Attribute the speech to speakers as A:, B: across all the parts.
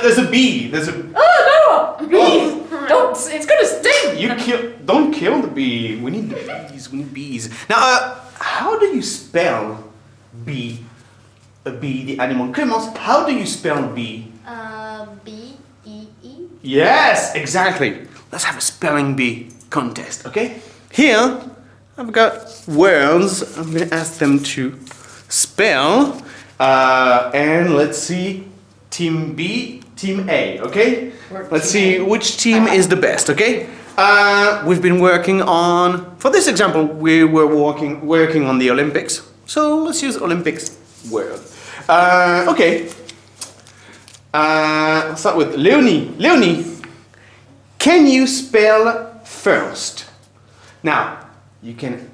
A: there's a bee. There's a.
B: Oh no! Bees! Don't! It's gonna sting!
A: Don't kill the bee. We need the bees. We need bees. Now, how do you spell bee? A bee, the animal. Clémence, how do you spell bee?
C: B-E-E.
A: Yes, exactly. Let's have a spelling bee contest, okay? Here, I've got words. I'm going to ask them to spell. And let's see, Team B, Team A, okay? Let's see which team is the best, okay? We've been working on, for this example, we were working on the Olympics. So let's use Olympics word. Okay. I'll start with Leonie. Leonie, can you spell first? Now, you can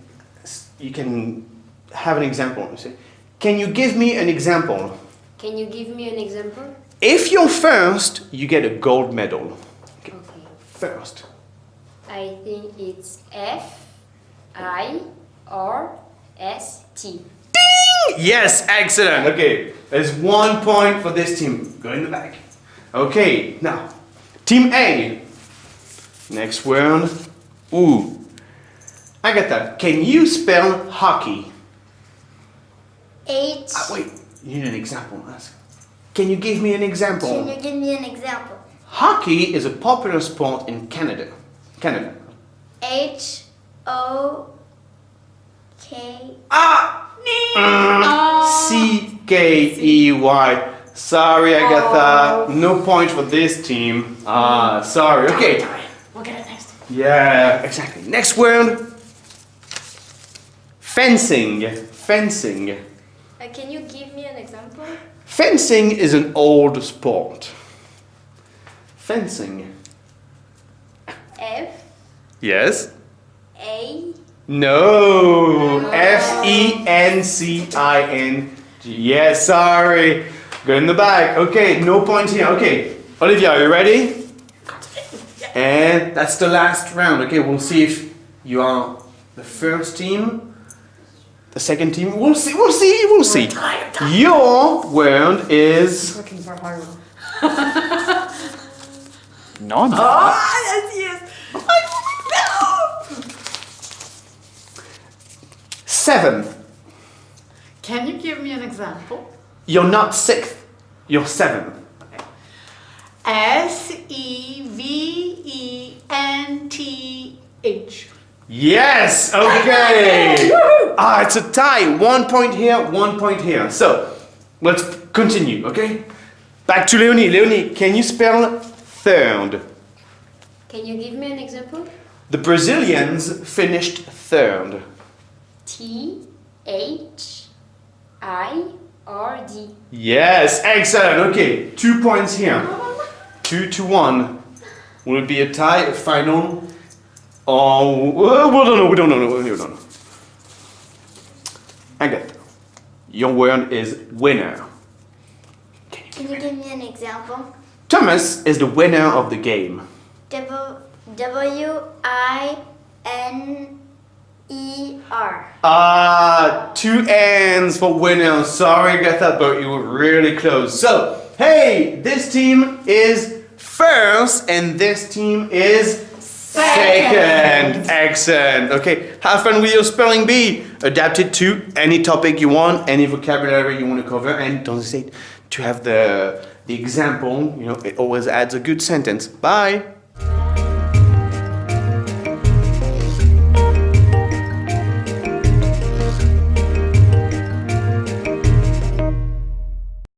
A: have an example. You say, can you give me an example?
C: Can you give me an example?
A: If you're first, you get a gold medal. Okay. First.
C: I think it's F-I-R-S-T.
A: Ding! Yes, excellent. Okay, there's 1 point for this team. Go in the back. Okay, now, Team A. Next word. Ooh. Agatha, can you spell hockey?
C: H.
A: Wait, you need an example. Can you give me an example?
C: Can you give me an example?
A: Hockey is a popular sport in Canada. Canada.
C: H-O-K.
A: C-K-E-Y. Sorry, Agatha. No point for this team. Sorry. Okay.
B: We'll get it next.
A: Yeah, exactly. Next word. Fencing. Fencing.
C: Can you give me an example?
A: Fencing is an old sport. Fencing.
C: F.
A: Yes.
C: A.
A: No. F-E-N-C-I-N-G. Yes, sorry. Go in the back. Okay, no point here. Okay. Olivia, are you ready? And that's the last round. Okay, we'll see if you are the first team, the second team. We'll see. We'll see. We'll see. Your word is.
B: Looking for hard.
A: No, I'm not.
B: Oh, yes.
A: 7.
B: Can you give me an example?
A: You're not 6th. You're 7th.
B: S-E-V-E-N-T-H.
A: Yes. Okay. It's a tie. 1 point here. 1 point here. So let's continue. Okay. Back to Leonie. Leonie, can you spell third?
C: Can you give me an example?
A: The Brazilians finished third.
C: T-H-I-R-D.
A: Yes, excellent. Okay, 2 points here. 2-1. Will it be a tie, a final? Oh, we don't know. Agatha, your word is winner.
C: Can you give me an example?
A: Thomas is the winner of the game.
C: W-I-N-E-R.
A: 2 N's for winner. Sorry, Agatha, but you were really close. So, hey, this team is first and this team is second. Excellent. Okay, have fun with your spelling bee. Adapt it to any topic you want, any vocabulary you want to cover, and don't hesitate to have the example. You know, it always adds a good sentence. Bye.